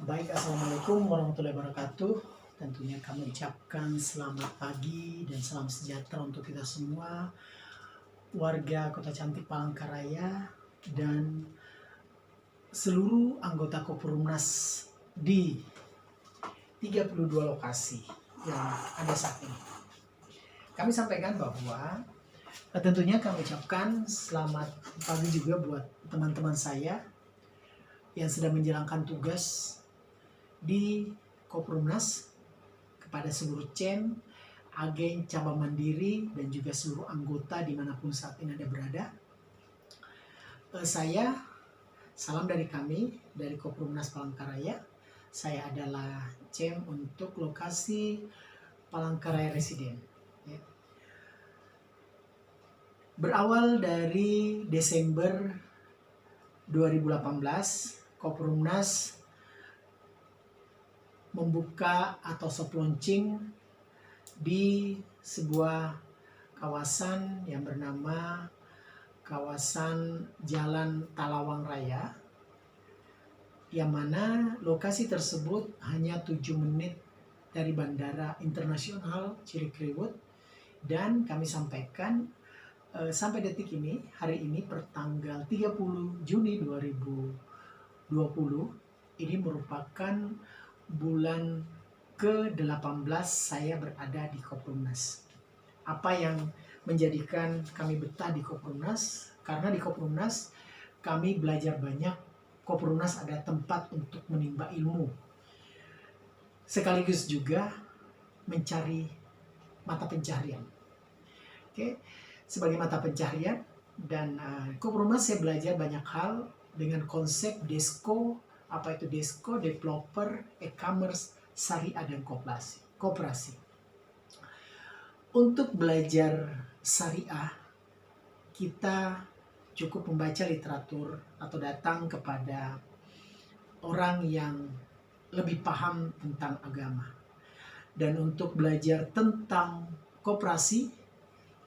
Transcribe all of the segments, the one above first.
Baik, Assalamualaikum warahmatullahi wabarakatuh. Tentunya kami ucapkan selamat pagi dan salam sejahtera untuk kita semua, warga Kota Cantik Palangkaraya dan seluruh anggota Kopurumnas di 32 lokasi yang ada saat ini. Kami sampaikan bahwa tentunya kami ucapkan selamat pagi juga buat teman-teman saya yang sedang menjalankan tugas di Kopurumnas, kepada seluruh CEM, agen cabang mandiri, dan juga seluruh anggota dimanapun saat ini Anda berada. Saya, salam dari kami, dari Kopurumnas Palangkaraya. Saya adalah CEM untuk lokasi Palangkaraya Residen. Berawal dari Desember 2018, Kopurumnas membuka atau soft launching di sebuah kawasan yang bernama kawasan Jalan Talawang Raya, yang mana lokasi tersebut hanya 7 menit dari Bandara Internasional Cilikriwut. Dan kami sampaikan sampai detik ini, hari ini pertanggal 30 Juni 2020, ini merupakan bulan ke-18 saya berada di Kopurumnas. Apa yang menjadikan kami betah di Kopurumnas? Karena di Kopurumnas kami belajar banyak. Kopurumnas ada tempat untuk menimba ilmu, sekaligus juga mencari mata pencaharian. Sebagai mata pencaharian, dan Kopurumnas saya belajar banyak hal dengan konsep DESCO. Apa itu DESCO? Developer, E-commerce, Syariah, dan Koperasi. Untuk belajar syariah, kita cukup membaca literatur atau datang kepada orang yang lebih paham tentang agama. Dan untuk belajar tentang koperasi,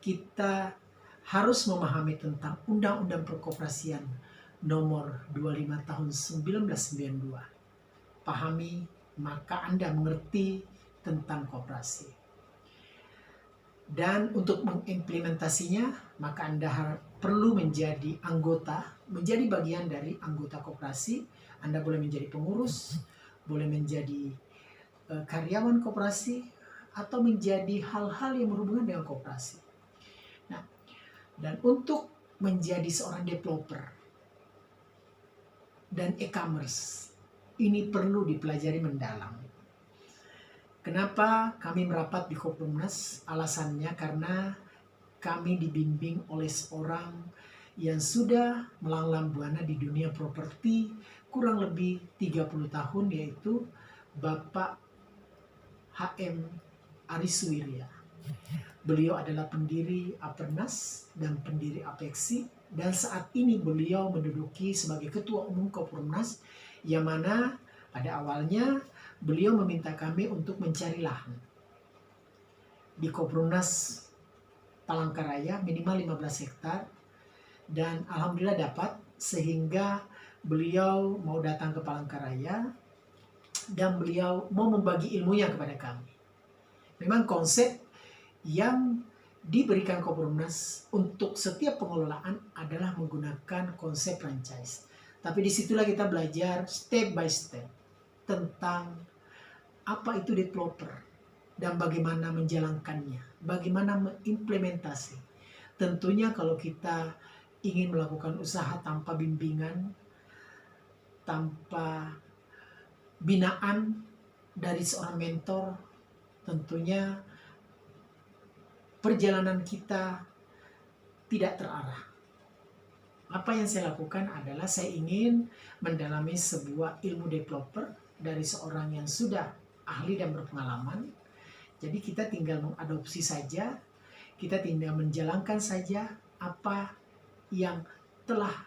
kita harus memahami tentang Undang-Undang Perkoperasian nomor 25 tahun 1992. Pahami, maka Anda mengerti tentang koperasi. Dan untuk mengimplementasinya, maka Anda perlu menjadi anggota, menjadi bagian dari anggota koperasi. Anda boleh menjadi pengurus, boleh menjadi karyawan koperasi, atau menjadi hal-hal yang berhubungan dengan koperasi. Nah, dan untuk menjadi seorang developer dan e-commerce, ini perlu dipelajari mendalam. Kenapa kami merapat di Kopurumnas? Alasannya karena kami dibimbing oleh seorang yang sudah melanglang buana di dunia properti kurang lebih 30 tahun, yaitu Bapak HM Ariswirya. Beliau adalah pendiri Apernas dan pendiri Apexi, dan saat ini beliau menduduki sebagai Ketua Umum Kopurumnas, yang mana pada awalnya beliau meminta kami untuk mencari lahan di Kopurumnas Palangkaraya minimal 15 hektar, dan alhamdulillah dapat, sehingga beliau mau datang ke Palangkaraya dan beliau mau membagi ilmunya kepada kami. Memang konsep yang diberikan Kopurumnas untuk setiap pengelolaan adalah menggunakan konsep franchise. Tapi disitulah kita belajar step by step tentang apa itu developer dan bagaimana menjalankannya, bagaimana mengimplementasi. Tentunya kalau kita ingin melakukan usaha tanpa bimbingan, tanpa binaan dari seorang mentor, tentunya perjalanan kita tidak terarah. Apa yang saya lakukan adalah saya ingin mendalami sebuah ilmu developer dari seorang yang sudah ahli dan berpengalaman. Jadi kita tinggal mengadopsi saja, kita tinggal menjalankan saja apa yang telah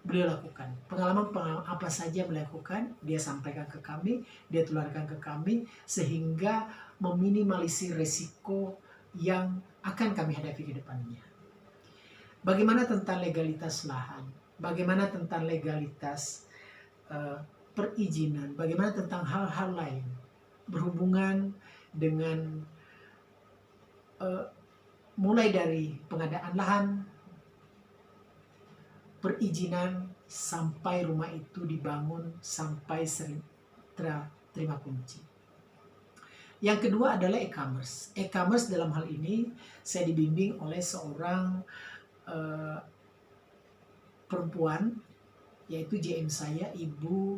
beliau lakukan. Pengalaman apa saja beliau lakukan, dia sampaikan ke kami, dia tularkan ke kami, sehingga meminimalisir resiko yang akan kami hadapi ke depannya. Bagaimana tentang legalitas lahan? Bagaimana tentang legalitas perizinan, bagaimana tentang hal-hal lain berhubungan dengan mulai dari pengadaan lahan, perizinan, sampai rumah itu dibangun, sampai terima kunci. Yang kedua adalah e-commerce. E-commerce dalam hal ini saya dibimbing oleh seorang perempuan, yaitu JM saya, Ibu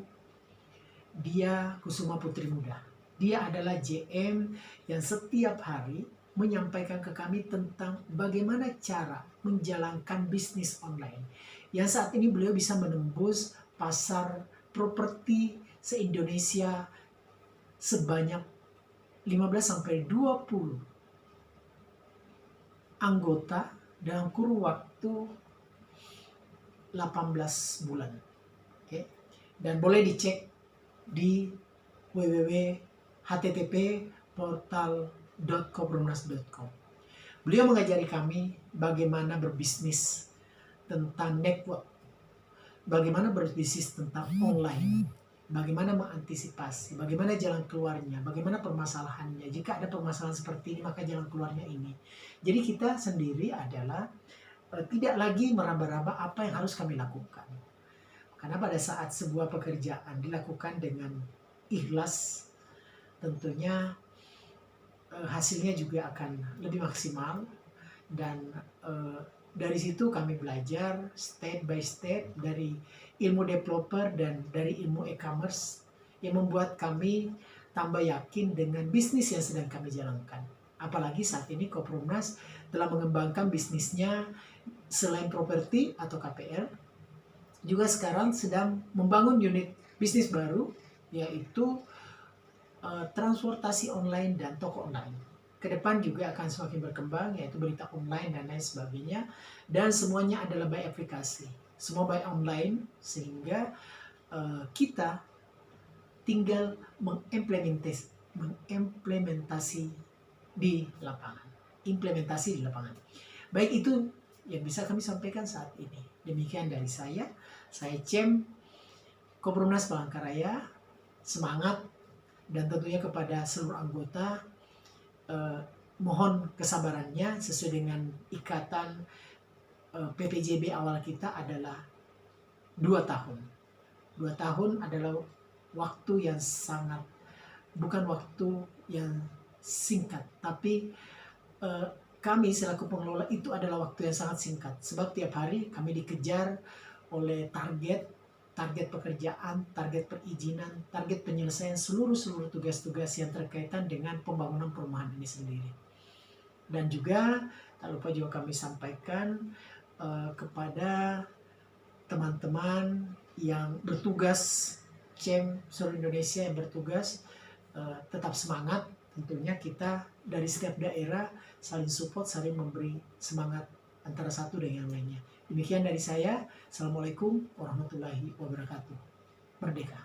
Dia Kusuma Putri Muda. Dia adalah JM yang setiap hari menyampaikan ke kami tentang bagaimana cara menjalankan bisnis online. Yang saat ini beliau bisa menembus pasar properti se-Indonesia sebanyak 15-20 anggota dalam kurun waktu 18 bulan. Oke. Dan boleh dicek di www.http://portal.kobrumnas.com. Beliau mengajari kami bagaimana berbisnis tentang network, bagaimana berbisnis tentang online, bagaimana mengantisipasi, bagaimana jalan keluarnya, bagaimana permasalahannya. Jika ada permasalahan seperti ini, maka jalan keluarnya ini. Jadi kita sendiri adalah tidak lagi meraba-raba apa yang harus kami lakukan. Karena pada saat sebuah pekerjaan dilakukan dengan ikhlas, tentunya hasilnya juga akan lebih maksimal. Dan dari situ kami belajar step by step dari ilmu developer dan dari ilmu e-commerce yang membuat kami tambah yakin dengan bisnis yang sedang kami jalankan. Apalagi saat ini Koprumnas telah mengembangkan bisnisnya selain properti atau KPR, juga sekarang sedang membangun unit bisnis baru, yaitu transportasi online dan toko online. Kedepan juga akan semakin berkembang, yaitu berita online dan lain sebagainya, dan semuanya adalah by aplikasi, semua by online, sehingga kita tinggal mengimplementasi di lapangan. Implementasi di lapangan. Baik, itu yang bisa kami sampaikan saat ini. Demikian dari saya Cem, Koprumnas Palangkaraya. Semangat, dan tentunya kepada seluruh anggota mohon kesabarannya sesuai dengan ikatan PPJB awal kita adalah 2 tahun. 2 tahun adalah waktu yang sangat, bukan waktu yang singkat, tapi kami selaku pengelola itu adalah waktu yang sangat singkat. Sebab tiap hari kami dikejar oleh target pekerjaan, target perizinan, target penyelesaian seluruh tugas-tugas yang terkaitan dengan pembangunan perumahan ini sendiri. Dan juga tak lupa juga kami sampaikan kepada teman-teman yang bertugas, CEM seluruh Indonesia yang bertugas, tetap semangat. Tentunya kita dari setiap daerah saling support, saling memberi semangat antara satu dengan yang lainnya. Demikian dari saya. Assalamualaikum warahmatullahi wabarakatuh. Merdeka.